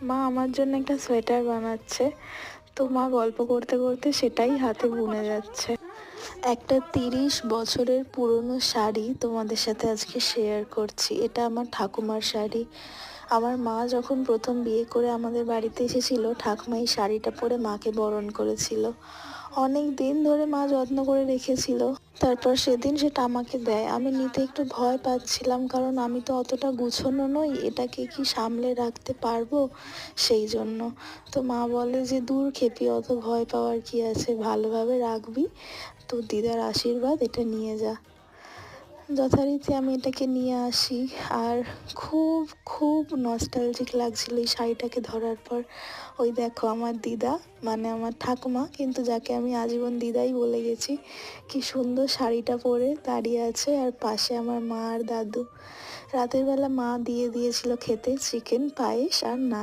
মা আমার জন্য একটা সোয়েটার বানাচ্ছে, তো মা গল্প করতে করতে সেটাই হাতে বুনে যাচ্ছে। একটা 30 বছরের পুরনো শাড়ি তোমাদের সাথে আজকে শেয়ার করছি। এটা আমার ঠাকুমার শাড়ি। আমার মা যখন প্রথম বিয়ে করে আমাদের বাড়িতে এসেছিল, ঠাকুমা এই শাড়িটা পরে মাকে বরণ করেছিল। অনেক দিন ধরে মা যত্ন করে রেখেছিল। তারপর সেদিন সেটা আমাকে দেয়। আমি নিতে একটু ভয় পাচ্ছিলাম, কারণ আমি তো অতটা গুছোনো নই, এটাকে কি সামলে রাখতে পারবো, সেই জন্য। তো মা বলে যে দূর খেপি, অত ভয় পাওয়ার কি আছে, ভালোভাবে রাখবি, তোর দিদার আশীর্বাদ, এটা নিয়ে যা। যথারীতি আমি এটাকে নিয়ে আসি। আর খুব খুব নস্টালজিক লাগছিল এই শাড়িটাকে ধরার পর। ওই দেখো আমার দিদা, মানে আমার ঠাকুমা, কিন্তু যাকে আমি আজীবন দিদাই বলে গেছি, কি সুন্দর শাড়িটা পরে দাঁড়িয়ে আছে। আর পাশে আমার মা আর দাদু। রাতের বেলা মা দিয়েছিল খেতে চিকেন, পায়েস আর নান।